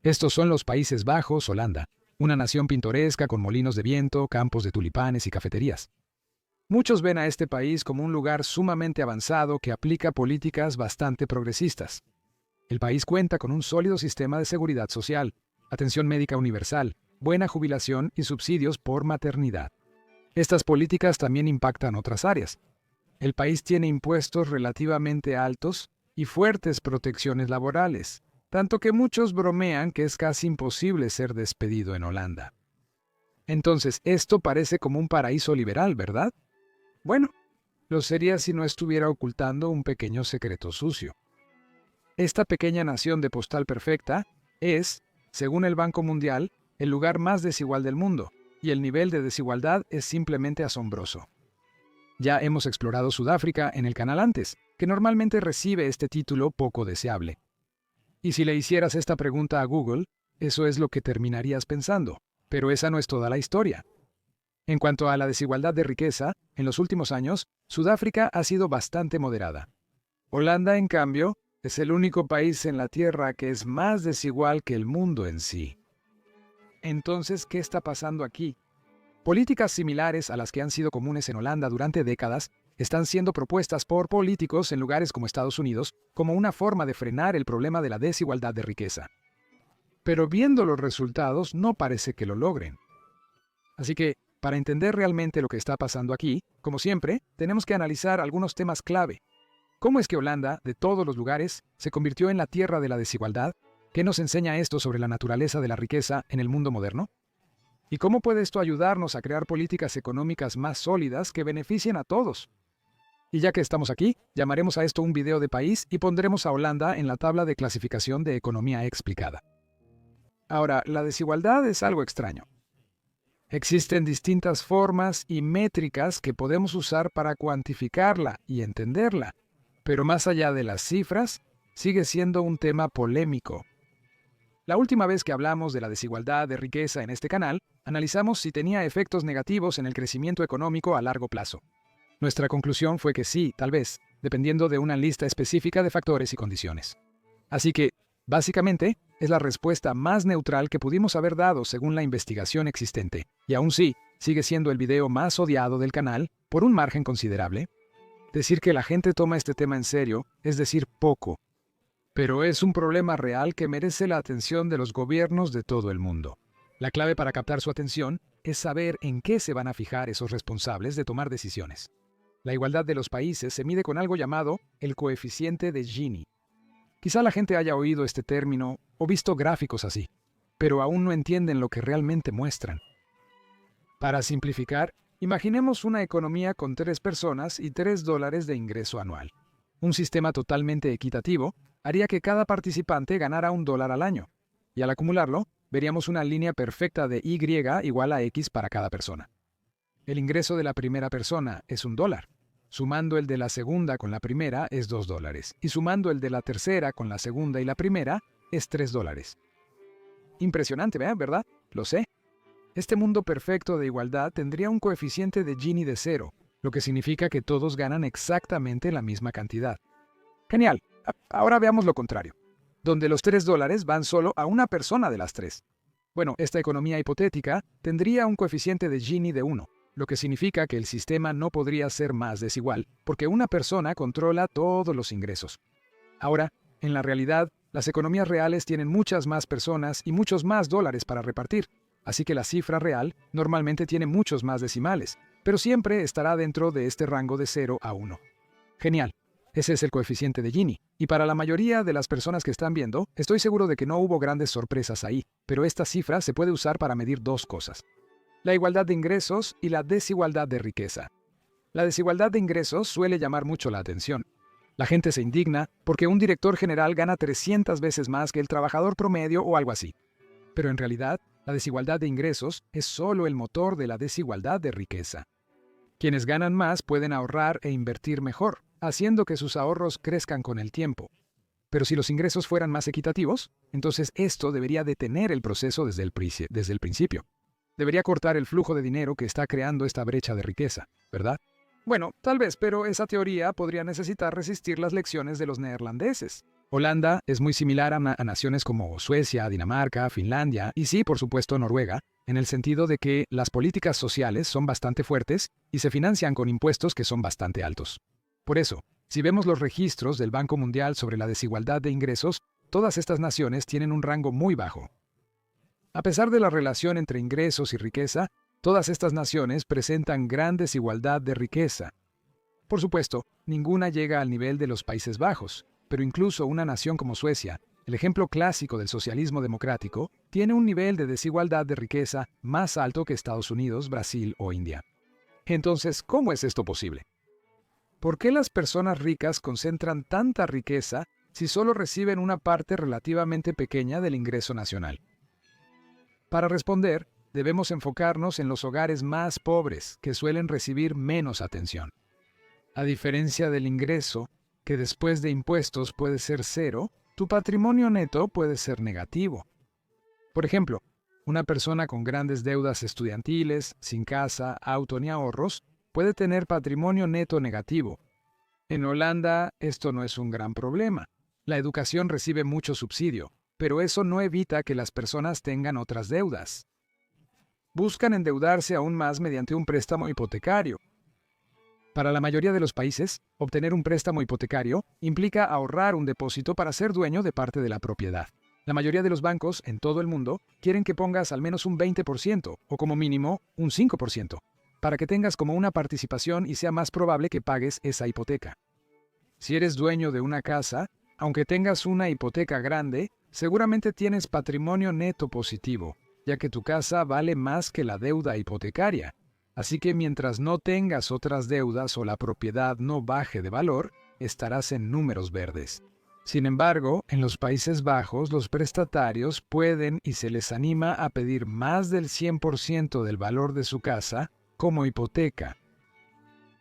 Estos son los Países Bajos, Holanda, una nación pintoresca con molinos de viento, campos de tulipanes y cafeterías. Muchos ven a este país como un lugar sumamente avanzado que aplica políticas bastante progresistas. El país cuenta con un sólido sistema de seguridad social, atención médica universal, buena jubilación y subsidios por maternidad. Estas políticas también impactan otras áreas. El país tiene impuestos relativamente altos y fuertes protecciones laborales, tanto que muchos bromean que es casi imposible ser despedido en Holanda. Entonces, esto parece como un paraíso liberal, ¿verdad? Bueno, lo sería si no estuviera ocultando un pequeño secreto sucio. Esta pequeña nación de postal perfecta es, según el Banco Mundial, el lugar más desigual del mundo, y el nivel de desigualdad es simplemente asombroso. Ya hemos explorado Sudáfrica en el canal antes, que normalmente recibe este título poco deseable. Y si le hicieras esta pregunta a Google, eso es lo que terminarías pensando, pero esa no es toda la historia. En cuanto a la desigualdad de riqueza, en los últimos años, Sudáfrica ha sido bastante moderada. Holanda, en cambio, es el único país en la Tierra que es más desigual que el mundo en sí. Entonces, ¿qué está pasando aquí? Políticas similares a las que han sido comunes en Holanda durante décadas están siendo propuestas por políticos en lugares como Estados Unidos como una forma de frenar el problema de la desigualdad de riqueza. Pero viendo los resultados, no parece que lo logren. Así que, para entender realmente lo que está pasando aquí, como siempre, tenemos que analizar algunos temas clave. ¿Cómo es que Holanda, de todos los lugares, se convirtió en la tierra de la desigualdad? ¿Qué nos enseña esto sobre la naturaleza de la riqueza en el mundo moderno? ¿Y cómo puede esto ayudarnos a crear políticas económicas más sólidas que beneficien a todos? Y ya que estamos aquí, llamaremos a esto un video de país y pondremos a Holanda en la tabla de clasificación de economía explicada. Ahora, la desigualdad es algo extraño. Existen distintas formas y métricas que podemos usar para cuantificarla y entenderla, pero más allá de las cifras, sigue siendo un tema polémico. La última vez que hablamos de la desigualdad de riqueza en este canal, analizamos si tenía efectos negativos en el crecimiento económico a largo plazo. Nuestra conclusión fue que sí, tal vez, dependiendo de una lista específica de factores y condiciones. Así que, básicamente, es la respuesta más neutral que pudimos haber dado según la investigación existente, y aún sí, sigue siendo el video más odiado del canal por un margen considerable. Decir que la gente toma este tema en serio es decir poco. Pero es un problema real que merece la atención de los gobiernos de todo el mundo. La clave para captar su atención es saber en qué se van a fijar esos responsables de tomar decisiones. La igualdad de los países se mide con algo llamado el coeficiente de Gini. Quizá la gente haya oído este término o visto gráficos así, pero aún no entienden lo que realmente muestran. Para simplificar, imaginemos una economía con 3 personas y $3 de ingreso anual. Un sistema totalmente equitativo haría que cada participante ganara $1 al año, y al acumularlo, veríamos una línea perfecta de Y igual a X para cada persona. El ingreso de la primera persona es $1, sumando el de la segunda con la primera es $2, y sumando el de la tercera con la segunda y la primera es $3. Impresionante, ¿verdad? Lo sé. Este mundo perfecto de igualdad tendría un coeficiente de Gini de 0, lo que significa que todos ganan exactamente la misma cantidad. Genial. Ahora veamos lo contrario, donde los $3 van solo a una persona de las 3. Bueno, esta economía hipotética tendría un coeficiente de Gini de 1, lo que significa que el sistema no podría ser más desigual, porque una persona controla todos los ingresos. Ahora, en la realidad, las economías reales tienen muchas más personas y muchos más dólares para repartir, así que la cifra real normalmente tiene muchos más decimales, pero siempre estará dentro de este rango de 0 a 1. Genial. Ese es el coeficiente de Gini, y para la mayoría de las personas que están viendo, estoy seguro de que no hubo grandes sorpresas ahí, pero esta cifra se puede usar para medir dos cosas: la igualdad de ingresos y la desigualdad de riqueza. La desigualdad de ingresos suele llamar mucho la atención. La gente se indigna porque un director general gana 300 veces más que el trabajador promedio o algo así. Pero en realidad, la desigualdad de ingresos es solo el motor de la desigualdad de riqueza. Quienes ganan más pueden ahorrar e invertir mejor, haciendo que sus ahorros crezcan con el tiempo. Pero si los ingresos fueran más equitativos, entonces esto debería detener el proceso desde el principio. Debería cortar el flujo de dinero que está creando esta brecha de riqueza, ¿verdad? Bueno, tal vez, pero esa teoría podría necesitar resistir las lecciones de los neerlandeses. Holanda es muy similar a naciones como Suecia, Dinamarca, Finlandia y sí, por supuesto, Noruega, en el sentido de que las políticas sociales son bastante fuertes y se financian con impuestos que son bastante altos. Por eso, si vemos los registros del Banco Mundial sobre la desigualdad de ingresos, todas estas naciones tienen un rango muy bajo. A pesar de la relación entre ingresos y riqueza, todas estas naciones presentan gran desigualdad de riqueza. Por supuesto, ninguna llega al nivel de los Países Bajos, pero incluso una nación como Suecia, el ejemplo clásico del socialismo democrático, tiene un nivel de desigualdad de riqueza más alto que Estados Unidos, Brasil o India. Entonces, ¿cómo es esto posible? ¿Por qué las personas ricas concentran tanta riqueza si solo reciben una parte relativamente pequeña del ingreso nacional? Para responder, debemos enfocarnos en los hogares más pobres, que suelen recibir menos atención. A diferencia del ingreso, que después de impuestos puede ser cero, tu patrimonio neto puede ser negativo. Por ejemplo, una persona con grandes deudas estudiantiles, sin casa, auto ni ahorros, puede tener patrimonio neto negativo. En Holanda, esto no es un gran problema. La educación recibe mucho subsidio, pero eso no evita que las personas tengan otras deudas. Buscan endeudarse aún más mediante un préstamo hipotecario. Para la mayoría de los países, obtener un préstamo hipotecario implica ahorrar un depósito para ser dueño de parte de la propiedad. La mayoría de los bancos en todo el mundo quieren que pongas al menos un 20% o como mínimo un 5%, para que tengas como una participación y sea más probable que pagues esa hipoteca. Si eres dueño de una casa, aunque tengas una hipoteca grande, seguramente tienes patrimonio neto positivo, ya que tu casa vale más que la deuda hipotecaria. Así que mientras no tengas otras deudas o la propiedad no baje de valor, estarás en números verdes. Sin embargo, en los Países Bajos los prestatarios pueden y se les anima a pedir más del 100% del valor de su casa como hipoteca.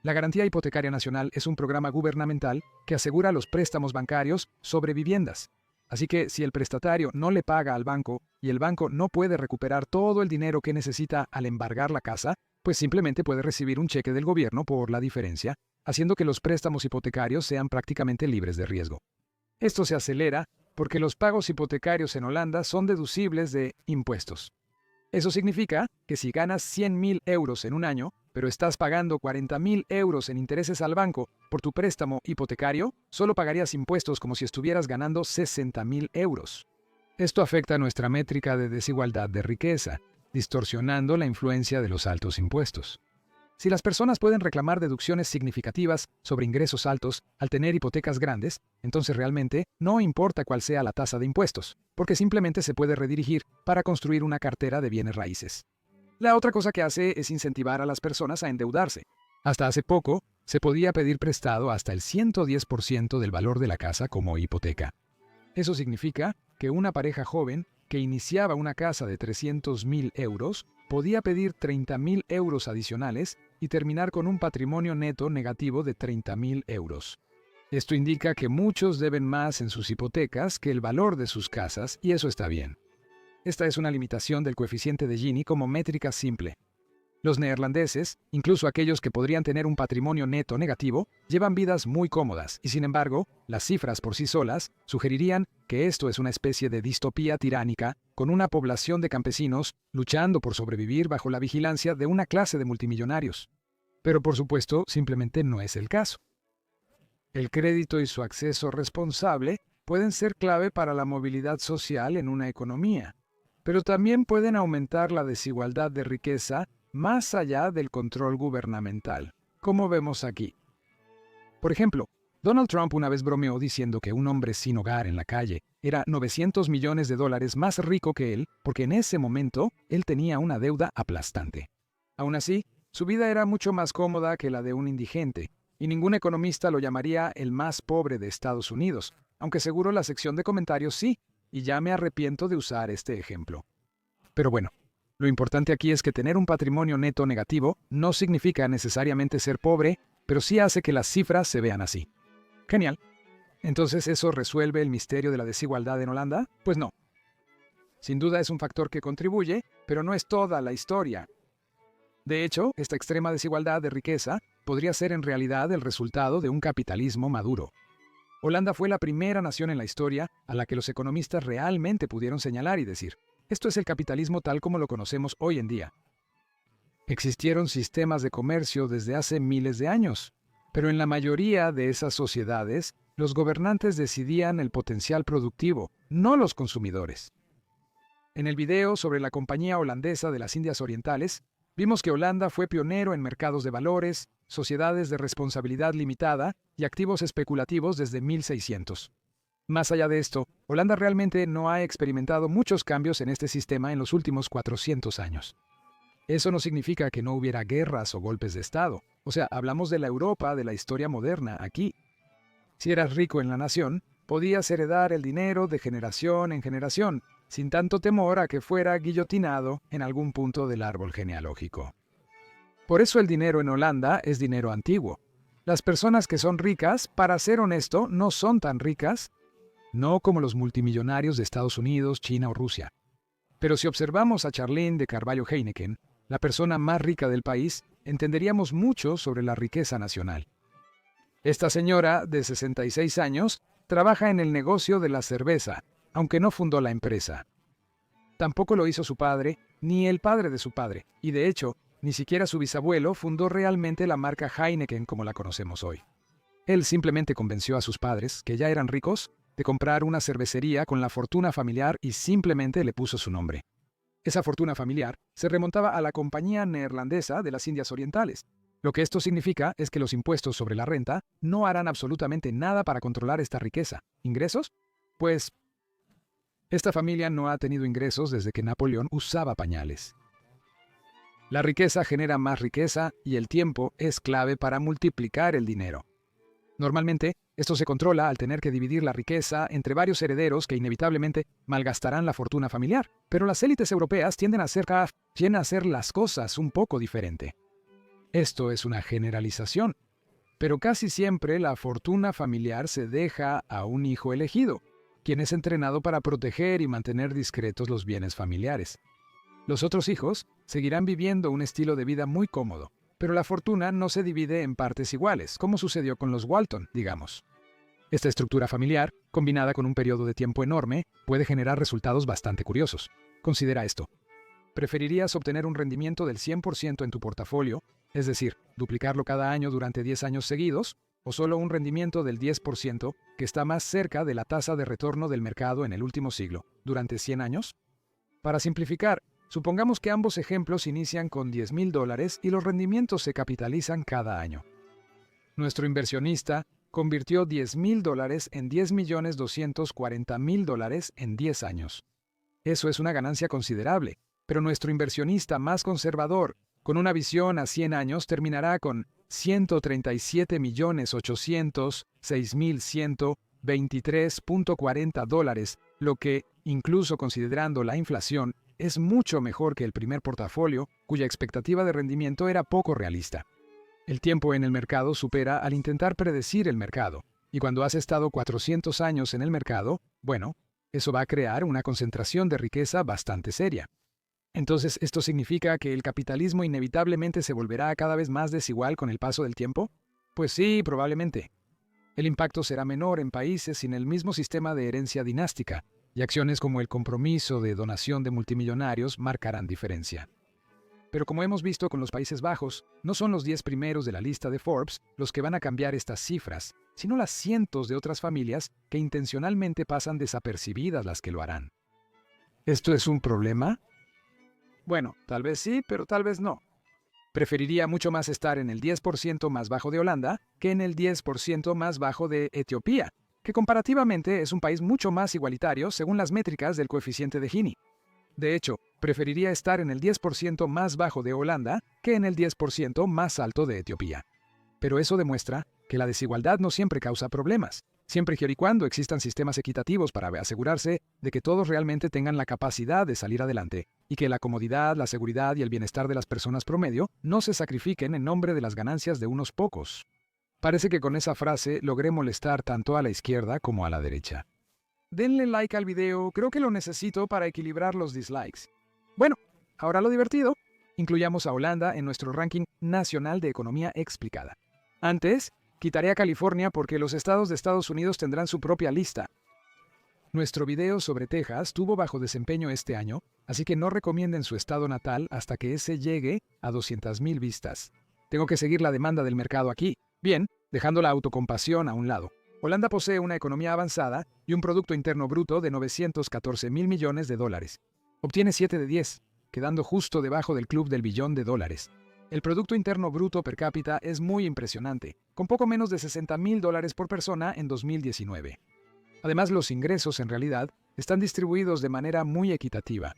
La Garantía Hipotecaria Nacional es un programa gubernamental que asegura los préstamos bancarios sobre viviendas. Así que si el prestatario no le paga al banco y el banco no puede recuperar todo el dinero que necesita al embargar la casa, pues simplemente puede recibir un cheque del gobierno por la diferencia, haciendo que los préstamos hipotecarios sean prácticamente libres de riesgo. Esto se acelera porque los pagos hipotecarios en Holanda son deducibles de impuestos. Eso significa que si ganas 100.000 euros en un año, pero estás pagando 40.000 euros en intereses al banco por tu préstamo hipotecario, solo pagarías impuestos como si estuvieras ganando 60.000 euros. Esto afecta nuestra métrica de desigualdad de riqueza, distorsionando la influencia de los altos impuestos. Si las personas pueden reclamar deducciones significativas sobre ingresos altos al tener hipotecas grandes, entonces realmente no importa cuál sea la tasa de impuestos, porque simplemente se puede redirigir para construir una cartera de bienes raíces. La otra cosa que hace es incentivar a las personas a endeudarse. Hasta hace poco, se podía pedir prestado hasta el 110% del valor de la casa como hipoteca. Eso significa que una pareja joven que iniciaba una casa de 300.000 euros podía pedir 30.000 euros adicionales y terminar con un patrimonio neto negativo de 30.000 euros. Esto indica que muchos deben más en sus hipotecas que el valor de sus casas, y eso está bien. Esta es una limitación del coeficiente de Gini como métrica simple. Los neerlandeses, incluso aquellos que podrían tener un patrimonio neto negativo, llevan vidas muy cómodas y sin embargo, las cifras por sí solas sugerirían que esto es una especie de distopía tiránica con una población de campesinos luchando por sobrevivir bajo la vigilancia de una clase de multimillonarios. Pero por supuesto, simplemente no es el caso. El crédito y su acceso responsable pueden ser clave para la movilidad social en una economía, pero también pueden aumentar la desigualdad de riqueza más allá del control gubernamental, como vemos aquí. Por ejemplo, Donald Trump una vez bromeó diciendo que un hombre sin hogar en la calle era 900 millones de dólares más rico que él porque en ese momento él tenía una deuda aplastante. Aún así, su vida era mucho más cómoda que la de un indigente, y ningún economista lo llamaría el más pobre de Estados Unidos, aunque seguro la sección de comentarios sí, y ya me arrepiento de usar este ejemplo. Pero bueno, lo importante aquí es que tener un patrimonio neto negativo no significa necesariamente ser pobre, pero sí hace que las cifras se vean así. Genial. ¿Entonces eso resuelve el misterio de la desigualdad en Holanda? Pues no. Sin duda es un factor que contribuye, pero no es toda la historia. De hecho, esta extrema desigualdad de riqueza podría ser en realidad el resultado de un capitalismo maduro. Holanda fue la primera nación en la historia a la que los economistas realmente pudieron señalar y decir, esto es el capitalismo tal como lo conocemos hoy en día. Existieron sistemas de comercio desde hace miles de años, pero en la mayoría de esas sociedades, los gobernantes decidían el potencial productivo, no los consumidores. En el video sobre la Compañía Holandesa de las Indias Orientales, vimos que Holanda fue pionero en mercados de valores, sociedades de responsabilidad limitada y activos especulativos desde 1600. Más allá de esto, Holanda realmente no ha experimentado muchos cambios en este sistema en los últimos 400 años. Eso no significa que no hubiera guerras o golpes de Estado. O sea, hablamos de la Europa de la historia moderna aquí. Si eras rico en la nación, podías heredar el dinero de generación en generación, sin tanto temor a que fuera guillotinado en algún punto del árbol genealógico. Por eso el dinero en Holanda es dinero antiguo. Las personas que son ricas, para ser honesto, no son tan ricas, no como los multimillonarios de Estados Unidos, China o Rusia. Pero si observamos a Charlene de Carvalho Heineken, la persona más rica del país, entenderíamos mucho sobre la riqueza nacional. Esta señora, de 66 años, trabaja en el negocio de la cerveza, aunque no fundó la empresa. Tampoco lo hizo su padre, ni el padre de su padre, y de hecho, ni siquiera su bisabuelo fundó realmente la marca Heineken como la conocemos hoy. Él simplemente convenció a sus padres, que ya eran ricos, de comprar una cervecería con la fortuna familiar y simplemente le puso su nombre. Esa fortuna familiar se remontaba a la Compañía Neerlandesa de las Indias Orientales. Lo que esto significa es que los impuestos sobre la renta no harán absolutamente nada para controlar esta riqueza. ¿Ingresos? Pues, esta familia no ha tenido ingresos desde que Napoleón usaba pañales. La riqueza genera más riqueza y el tiempo es clave para multiplicar el dinero. Normalmente, esto se controla al tener que dividir la riqueza entre varios herederos que inevitablemente malgastarán la fortuna familiar, pero las élites europeas tienden a hacer las cosas un poco diferente. Esto es una generalización, pero casi siempre la fortuna familiar se deja a un hijo elegido, quien es entrenado para proteger y mantener discretos los bienes familiares. Los otros hijos seguirán viviendo un estilo de vida muy cómodo, pero la fortuna no se divide en partes iguales, como sucedió con los Walton, digamos. Esta estructura familiar, combinada con un periodo de tiempo enorme, puede generar resultados bastante curiosos. Considera esto. ¿Preferirías obtener un rendimiento del 100% en tu portafolio, es decir, duplicarlo cada año durante 10 años seguidos, o solo un rendimiento del 10% que está más cerca de la tasa de retorno del mercado en el último siglo, durante 100 años? Para simplificar, supongamos que ambos ejemplos inician con $10,000 y los rendimientos se capitalizan cada año. Nuestro inversionista convirtió $10,000 en $10,240,000 en 10 años. Eso es una ganancia considerable, pero nuestro inversionista más conservador, con una visión a 100 años, terminará con $137,806,123.40, lo que, incluso considerando la inflación, es mucho mejor que el primer portafolio, cuya expectativa de rendimiento era poco realista. El tiempo en el mercado supera al intentar predecir el mercado, y cuando has estado 400 años en el mercado, bueno, eso va a crear una concentración de riqueza bastante seria. Entonces, ¿esto significa que el capitalismo inevitablemente se volverá cada vez más desigual con el paso del tiempo? Pues sí, probablemente. El impacto será menor en países sin el mismo sistema de herencia dinástica, y acciones como el compromiso de donación de multimillonarios marcarán diferencia. Pero como hemos visto con los Países Bajos, no son los 10 primeros de la lista de Forbes los que van a cambiar estas cifras, sino las cientos de otras familias que intencionalmente pasan desapercibidas las que lo harán. ¿Esto es un problema? Bueno, tal vez sí, pero tal vez no. Preferiría mucho más estar en el 10% más bajo de Holanda que en el 10% más bajo de Etiopía, que comparativamente es un país mucho más igualitario según las métricas del coeficiente de Gini. De hecho, preferiría estar en el 10% más bajo de Holanda que en el 10% más alto de Etiopía. Pero eso demuestra que la desigualdad no siempre causa problemas, siempre y cuando existan sistemas equitativos para asegurarse de que todos realmente tengan la capacidad de salir adelante, y que la comodidad, la seguridad y el bienestar de las personas promedio no se sacrifiquen en nombre de las ganancias de unos pocos. Parece que con esa frase logré molestar tanto a la izquierda como a la derecha. Denle like al video, creo que lo necesito para equilibrar los dislikes. Bueno, ahora lo divertido. Incluyamos a Holanda en nuestro ranking nacional de economía explicada. Antes, Quitaré a California porque los estados de Estados Unidos tendrán su propia lista. Nuestro video sobre Texas tuvo bajo desempeño este año, así que no recomienden su estado natal hasta que ese llegue a 200,000 vistas. Tengo que seguir la demanda del mercado aquí. Bien, dejando la autocompasión a un lado. Holanda posee una economía avanzada y un Producto Interno Bruto de 914,000 millones de dólares. Obtiene 7 de 10, quedando justo debajo del club del billón de dólares. El Producto Interno Bruto per cápita es muy impresionante, con poco menos de 60,000 dólares por persona en 2019. Además, los ingresos en realidad están distribuidos de manera muy equitativa.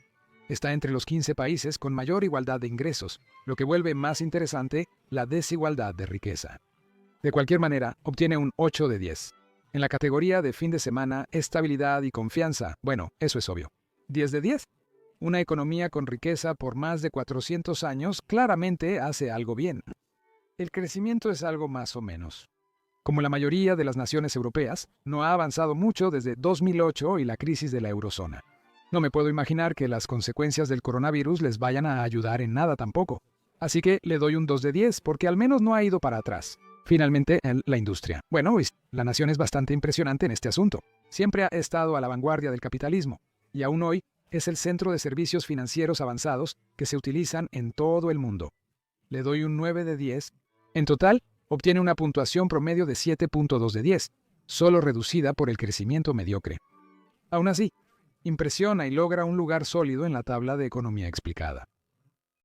Está entre los 15 países con mayor igualdad de ingresos, lo que vuelve más interesante la desigualdad de riqueza. De cualquier manera, obtiene un 8 de 10. En la categoría de fin de semana, estabilidad y confianza, bueno, eso es obvio. 10 de 10. Una economía con riqueza por más de 400 años claramente hace algo bien. El crecimiento es algo más o menos. Como la mayoría de las naciones europeas, no ha avanzado mucho desde 2008 y la crisis de la eurozona. No me puedo imaginar que las consecuencias del coronavirus les vayan a ayudar en nada tampoco. Así que le doy un 2 de 10 porque al menos no ha ido para atrás. Finalmente, la industria. Bueno, la nación es bastante impresionante en este asunto. Siempre ha estado a la vanguardia del capitalismo y aún hoy es el centro de servicios financieros avanzados que se utilizan en todo el mundo. Le doy un 9 de 10. En total, obtiene una puntuación promedio de 7.2 de 10, solo reducida por el crecimiento mediocre. Aún así, impresiona y logra un lugar sólido en la tabla de economía explicada.